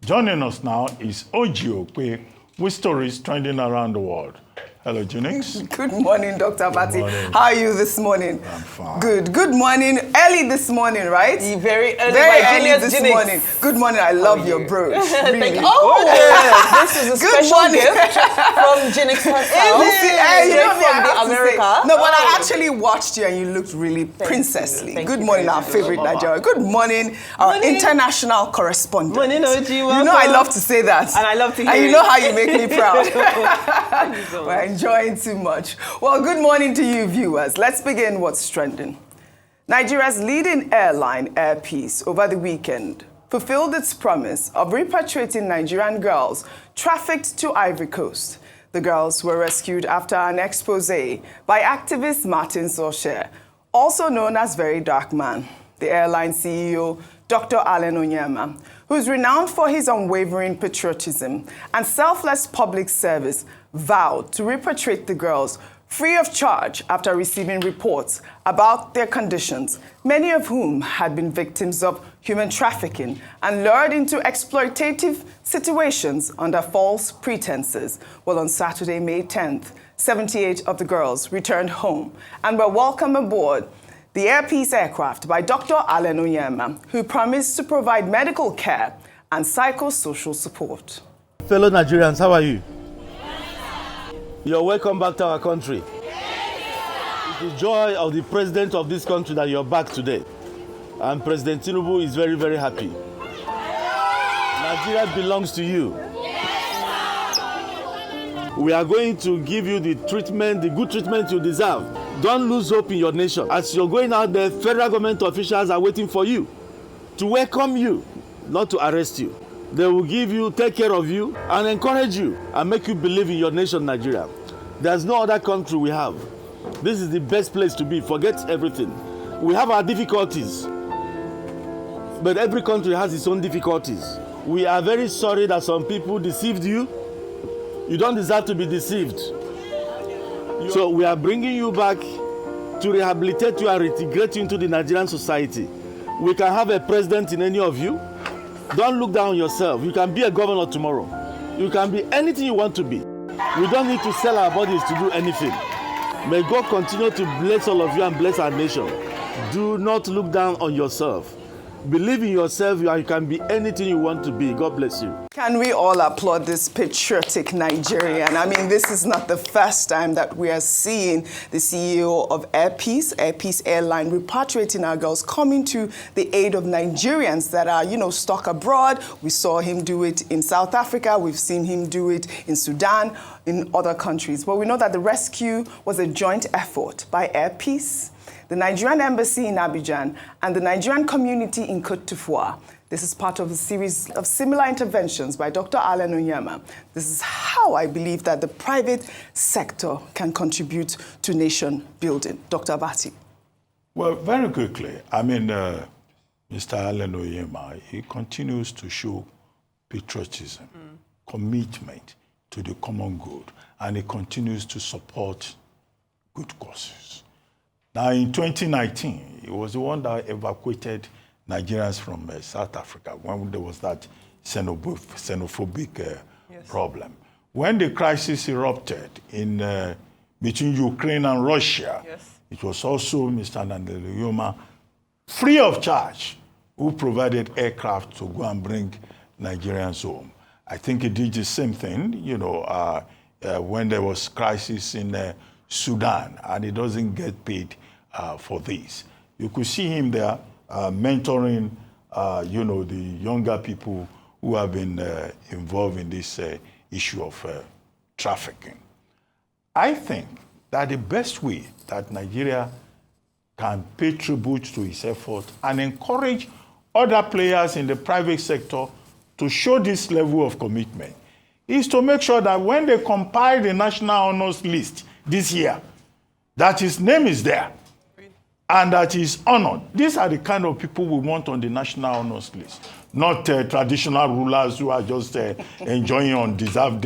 Joining us now is OjyOkpe with stories trending around the world. Hello, Jinx. Good morning, Dr. Patti. How are you this morning? I'm fine. Good. Good morning. Early this morning, right? Very early. Very early this morning. Good morning. I love your brooch. Really. Thank you. Oh, this is a special gift from Jinx herself. From the America. No, but I actually watched you and you looked really princessly. Good morning, our favorite Nigerian. Good morning, our international correspondent. Morning, Oji. You know I love to say that. And I love to hear And you it. know how you make me proud. Thank you so much. We're enjoying too much. Well, good morning to you viewers. Let's begin what's trending. Nigeria's leading airline, Air Peace, over the weekend fulfilled its promise of repatriating Nigerian girls trafficked to Ivory Coast. The girls were rescued after an exposé by activist Martins Otse, also known as VeryDarkman. The airline CEO, Dr. Onyema, who is renowned for his unwavering patriotism and selfless public service, vowed to repatriate the girls free of charge after receiving reports about their conditions, many of whom had been victims of human trafficking and lured into exploitative situations under false pretenses. Well, on Saturday, May 10th, 78 of the girls returned home and were welcomed aboard the Air Peace aircraft by Dr. Onyema, who promised to provide medical care and psychosocial support. Fellow Nigerians, how are you? You're welcome back to our country. It's the joy of the president of this country that you're back today. And President Tinubu is very, very happy. Nigeria belongs to you. We are going to give you the treatment, the good treatment you deserve. Don't lose hope in your nation. As you're going out there, federal government officials are waiting for you to welcome you, not to arrest you. They will give you, take care of you, and encourage you, and make you believe in your nation, Nigeria. There's no other country we have. This is the best place to be. Forget everything. We have our difficulties, but every country has its own difficulties. We are very sorry that some people deceived you. You don't deserve to be deceived. So we are bringing you back to rehabilitate you and reintegrate you into the Nigerian society. We can have a president in any of you. Don't look down on yourself. You can be a governor tomorrow. You can be anything you want to be. We don't need to sell our bodies to do anything. May God continue to bless all of you and bless our nation. Do not look down on yourself. Believe in yourself and you can be anything you want to be. God bless you. Can we all applaud this patriotic Nigerian? I mean, this is not the first time that we are seeing the CEO of Air Peace Airline, repatriating our girls, coming to the aid of Nigerians that are, stuck abroad. We saw him do it in South Africa. We've seen him do it in Sudan, in other countries. But we know that the rescue was a joint effort by Air Peace, the Nigerian Embassy in Abidjan, and the Nigerian community in Côte d'Ivoire. This is part of a series of similar interventions by Dr. Onyema. This is how I believe that the private sector can contribute to nation building. Dr. Patti. Well, very quickly, Mr. Onyema, he continues to show patriotism, commitment to the common good, and he continues to support good causes. Now, in 2019, he was the one that evacuated Nigerians from South Africa when there was that xenophobic problem. When the crisis erupted in between Ukraine and Russia, it was also Mr. Onyema, free of charge, who provided aircraft to go and bring Nigerians home. I think he did the same thing, when there was crisis in Sudan, and he doesn't get paid for this. You could see him there mentoring, the younger people who have been involved in this issue of trafficking. I think that the best way that Nigeria can pay tribute to his effort and encourage other players in the private sector to show this level of commitment is to make sure that when they compile the National Honors List this year, that his name is there and that he is honored. These are the kind of people we want on the National Honors List, not traditional rulers who are just enjoying undeserved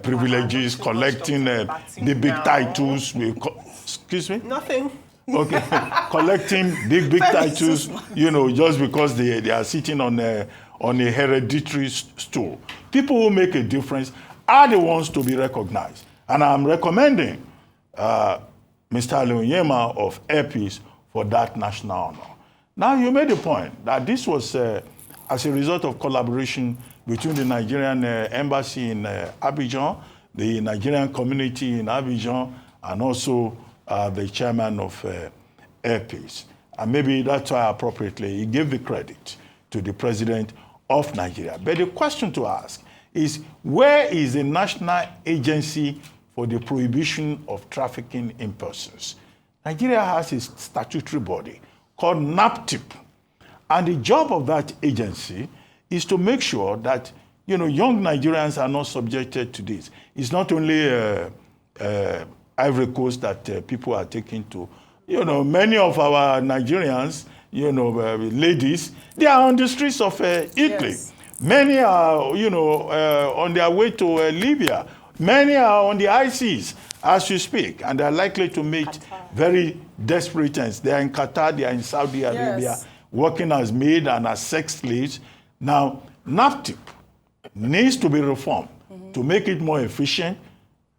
privileges, collecting the big titles. Excuse me? Nothing. Okay, collecting big titles, just because they are sitting on on a hereditary stool. People who make a difference are the ones to be recognized. And I'm recommending Mr. Onyema of Airpeace for that national honor. Now, you made the point that this was as a result of collaboration between the Nigerian embassy in Abidjan, the Nigerian community in Abidjan, and also the chairman of Airpeace. And maybe that's why appropriately he gave the credit to the president of Nigeria. But the question to ask is, where is the National Agency for the Prohibition of Trafficking in Persons? Nigeria has a statutory body called NAPTIP. And the job of that agency is to make sure that young Nigerians are not subjected to this. It's not only Ivory Coast that people are taking to. Many of our Nigerians, ladies, they are on the streets of Italy. Yes. Many are, on their way to Libya. Many are on the high seas as we speak, and they're likely to meet very desperate ends. They are in Qatar, they are in Saudi Arabia, working as maid and as sex slaves. Now, NAPTIP needs to be reformed to make it more efficient,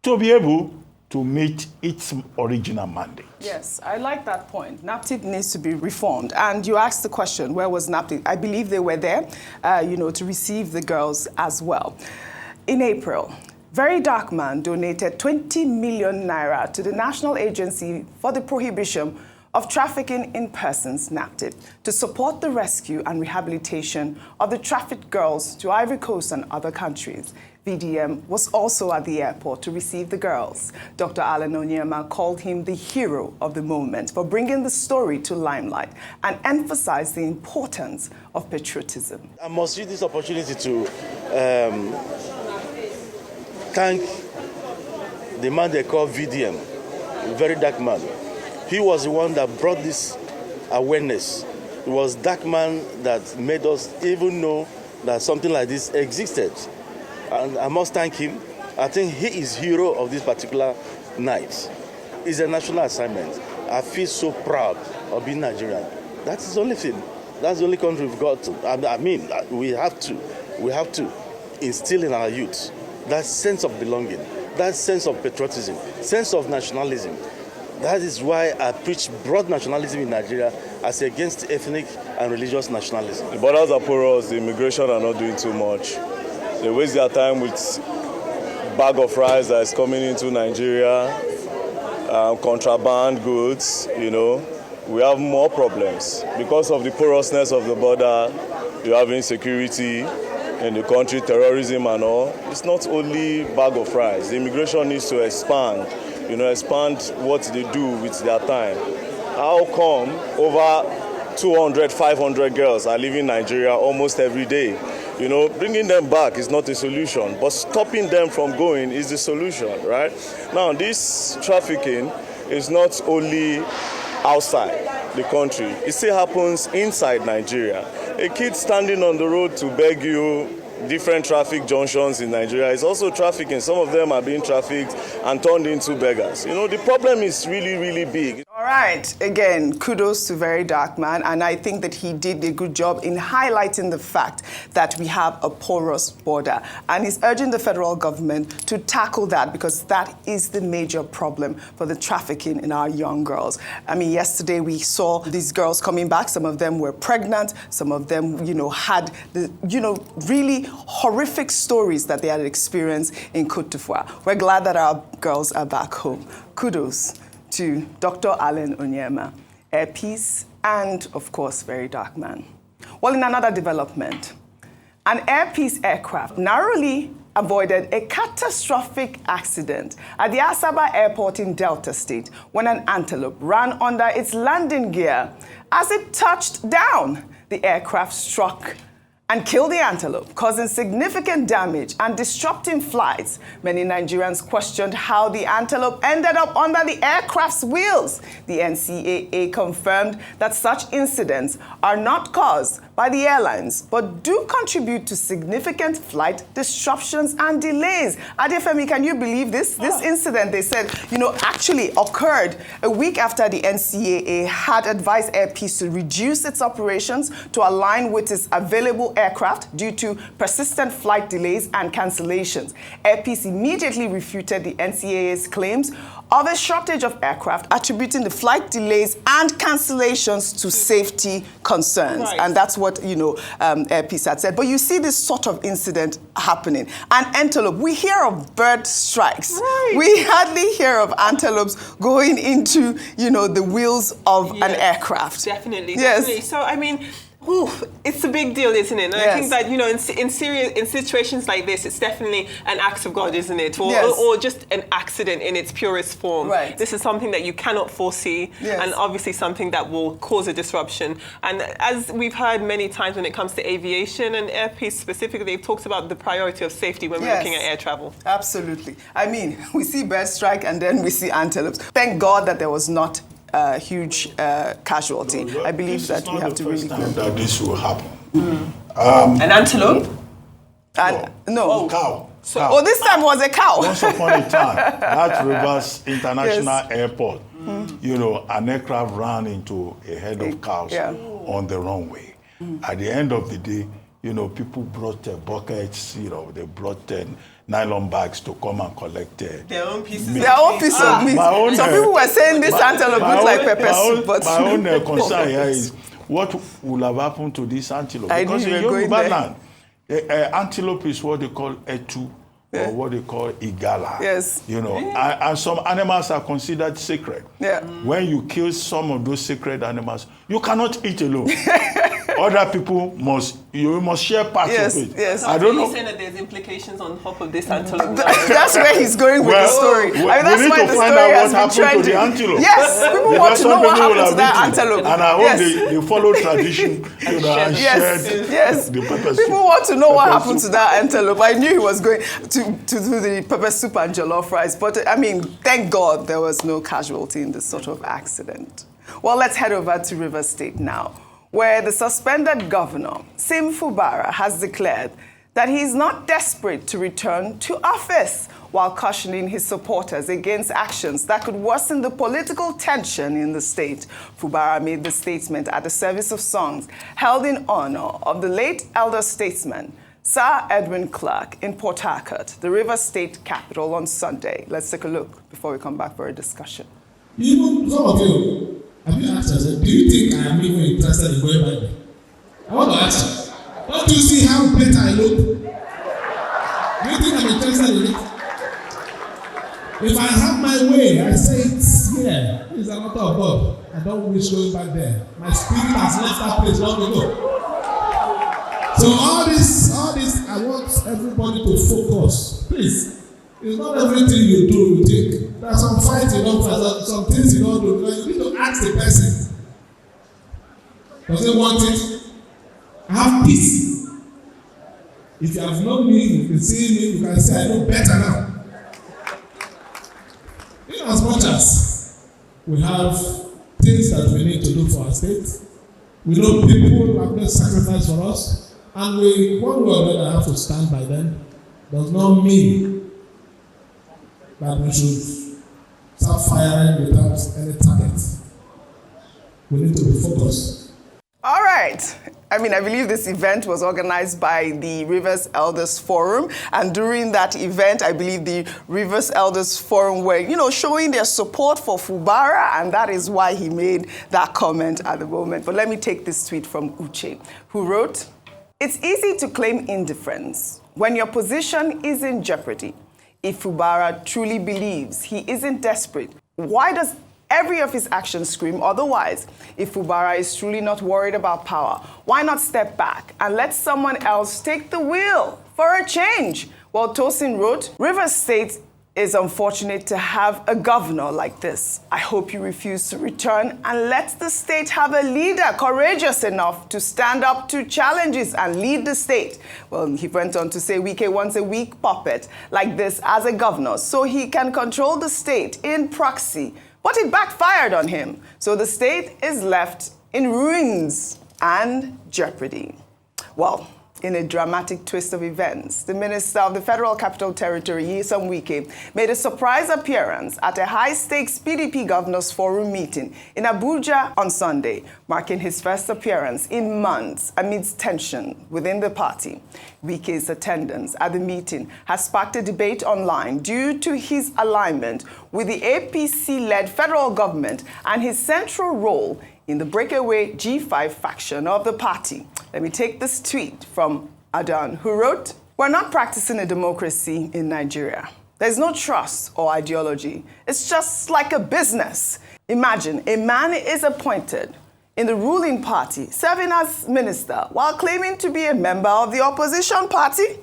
to be able to meet its original mandate. Yes, I like that point. NAPTIP needs to be reformed. And you asked the question, where was NAPTIP? I believe they were there, to receive the girls as well. In April, VeryDarkman donated 20 million naira to the National Agency for the Prohibition of Trafficking in Persons, NAPTIP, to support the rescue and rehabilitation of the trafficked girls to Ivory Coast and other countries. VDM was also at the airport to receive the girls. Dr. Alan Onyema called him the hero of the moment for bringing the story to limelight and emphasized the importance of patriotism. I must use this opportunity to thank the man they call VDM, VeryDarkman. He was the one that brought this awareness. It was Darkman that made us even know that something like this existed. And I must thank him. I think he is hero of this particular night. It's a national assignment. I feel so proud of being Nigerian. That's the only thing. That's the only country we've got to. I mean, we have to instill in our youth that sense of belonging, that sense of patriotism, sense of nationalism. That is why I preach broad nationalism in Nigeria as against ethnic and religious nationalism. The borders are porous, the immigration are not doing too much. They waste their time with bag of rice that is coming into Nigeria, contraband goods, We have more problems. Because of the porousness of the border, you have insecurity in the country, terrorism and all. It's not only bag of rice. The immigration needs to expand, expand what they do with their time. How come over 200, 500 girls are leaving Nigeria almost every day? Bringing them back is not a solution, but stopping them from going is the solution, right? Now, this trafficking is not only outside the country. It still happens inside Nigeria. A kid standing on the road to beg you different traffic junctions in Nigeria is also trafficking. Some of them are being trafficked and turned into beggars. The problem is really, really big. All right. Again, kudos to VeryDarkman. And I think that he did a good job in highlighting the fact that we have a porous border. And he's urging the federal government to tackle that because that is the major problem for the trafficking in our young girls. I mean, yesterday we saw these girls coming back. Some of them were pregnant. Some of them, had the, really horrific stories that they had experienced in Côte d'Ivoire. We're glad that our girls are back home. Kudos to Dr. Alan Onyema, Airpeace, and of course, VeryDarkman. Well, in another development, an Airpeace aircraft narrowly avoided a catastrophic accident at the Asaba airport in Delta State when an antelope ran under its landing gear. As it touched down, the aircraft struck and killed the antelope, causing significant damage and disrupting flights. Many Nigerians questioned how the antelope ended up under the aircraft's wheels. The NCAA confirmed that such incidents are not caused by the airlines, but do contribute to significant flight disruptions and delays. Adefemi, can you believe this? This incident, they said, actually occurred a week after the NCAA had advised Airpeace to reduce its operations to align with its available aircraft due to persistent flight delays and cancellations. Air Peace immediately refuted the NCAA's claims of a shortage of aircraft, attributing the flight delays and cancellations to safety concerns. Right. And that's what, Air Peace had said. But you see this sort of incident happening. And antelope, we hear of bird strikes. Right. We hardly hear of antelopes going into, the wheels of an aircraft. Definitely, Yes. definitely. So, I mean, it's a big deal, isn't it? And I think that, in situations like this, it's definitely an act of God, isn't it? Or just an accident in its purest form. Right. This is something that you cannot foresee, and obviously something that will cause a disruption. And as we've heard many times when it comes to aviation and Air Peace specifically, they've talked about the priority of safety when we're looking at air travel. Absolutely. I mean, we see bird strike and then we see antelopes. Thank God that there was not a huge casualty. No, I believe that we have to really go. That this will happen. An antelope? No. Cow. Oh, this time was a cow. Once upon a time, at Rivers International Airport, an aircraft ran into a herd of cows on the runway. At the end of the day, people brought buckets, they brought nylon bags to come and collect their own pieces of meat. Some people were saying this antelope looks like pepper soup. But my own concern here is what will have happened to this antelope? Because in Yoruba land, antelope is what they call etu, or what they call igala. Yes. And some animals are considered sacred. Yeah. When you kill some of those sacred animals, you cannot eat alone. Other people must share parts of it. Yes. I don't know. You're saying that there's implications on top of this antelope. That's where he's going with the story. We need to find out what happened to the antelope. Yes, people want to know what happened to that antelope. And I hope they follow tradition and shared the pepper soup. People want to know what happened to that antelope. I knew he was going to do the pepper soup and jollof rice. But, I mean, thank God there was no casualty in this sort of accident. Well, let's head over to Rivers State now, where the suspended governor, Sim Fubara, has declared that he is not desperate to return to office, while cautioning his supporters against actions that could worsen the political tension in the state. Fubara made the statement at the service of songs held in honor of the late elder statesman, Sir Edwin Clark, in Port Harcourt, the Rivers State capital, on Sunday. Let's take a look before we come back for a discussion. Some of you, have you asked yourself, do you think I am even interested in going back there? I want to ask you, don't you see how better I look? Do you think I'm interested in it? If I have my way, I say it's here. It's a matter of God. I don't wish going back there. My spirit has left that place long ago. So all this, I want everybody to focus. Please. It's not everything you do, you think. There are some fights you don't fight, some things you don't do. You need to ask the person. Does he want it? Have peace. If you have known me, you can see me, you can say, I know better now. In as much as we have things that we need to do for our state, we know people have made sacrifice for us, and we, one way or another, have to stand by them. Does not mean that we should start firing without any target. We need to be focused. All right. I mean, I believe this event was organized by the Rivers Elders Forum. And during that event, I believe the Rivers Elders Forum were, showing their support for Fubara. And that is why he made that comment at the moment. But let me take this tweet from Uche, who wrote, "It's easy to claim indifference when your position is in jeopardy. If Fubara truly believes he isn't desperate, why does every of his actions scream otherwise? If Fubara is truly not worried about power, why not step back and let someone else take the wheel for a change?" Well, Tosin wrote, "Rivers State is unfortunate to have a governor like this. I hope you refuse to return and let the state have a leader courageous enough to stand up to challenges and lead the state." Well, he went on to say Wike wants a weak puppet like this as a governor so he can control the state in proxy. But it backfired on him. So the state is left in ruins and jeopardy. Well, in a dramatic twist of events, the Minister of the Federal Capital Territory, Wike, made a surprise appearance at a high-stakes PDP Governors Forum meeting in Abuja on Sunday, marking his first appearance in months amidst tension within the party. Wike's attendance at the meeting has sparked a debate online due to his alignment with the APC-led federal government and his central role in the breakaway G5 faction of the party. Let me take this tweet from Adan, who wrote, "We're not practicing a democracy in Nigeria. There's no trust or ideology. It's just like a business. Imagine a man is appointed in the ruling party, serving as minister, while claiming to be a member of the opposition party.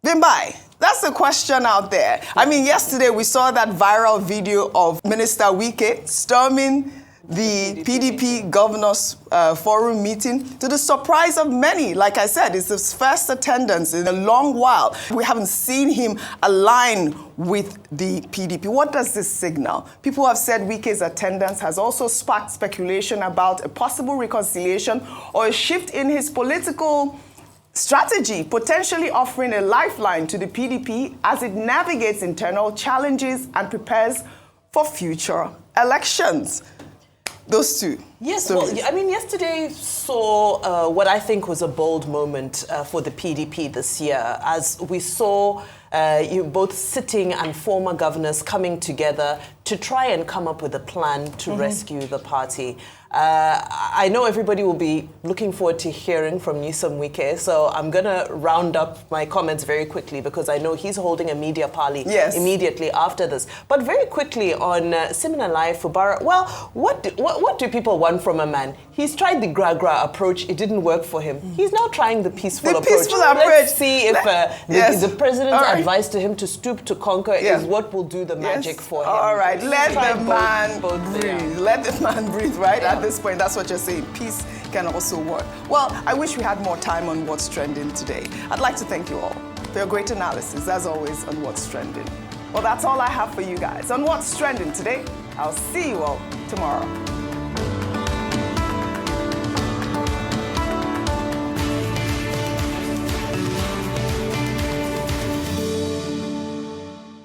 Bimbai, that's the question out there. I mean, yesterday we saw that viral video of Minister Wike storming the PDP Governors Forum meeting to the surprise of many. Like I said, it's his first attendance in a long while. We haven't seen him align with the PDP. What does this signal? People have said Wike's attendance has also sparked speculation about a possible reconciliation or a shift in his political strategy, potentially offering a lifeline to the PDP as it navigates internal challenges and prepares for future elections. Those two. Yes, well, I mean, yesterday saw what I think was a bold moment for the PDP this year, as we saw both sitting and former governors coming together to try and come up with a plan to rescue the party. I know everybody will be looking forward to hearing from Nyesom Wike, so I'm going to round up my comments very quickly because I know he's holding a media parley immediately after this. But very quickly on Siminalai Fubara, well, what do people want from a man? He's tried the gra-gra approach. It didn't work for him. He's now trying the peaceful approach. Let's see if the president's advice to him to stoop to conquer is what will do the magic for him. All right, let the man breathe. Let the man breathe, right? At this point, that's what you're saying. Peace can also work. Well, I wish we had more time on What's Trending today. I'd like to thank you all for your great analysis, as always, on What's Trending. Well, that's all I have for you guys on What's Trending today. I'll see you all tomorrow.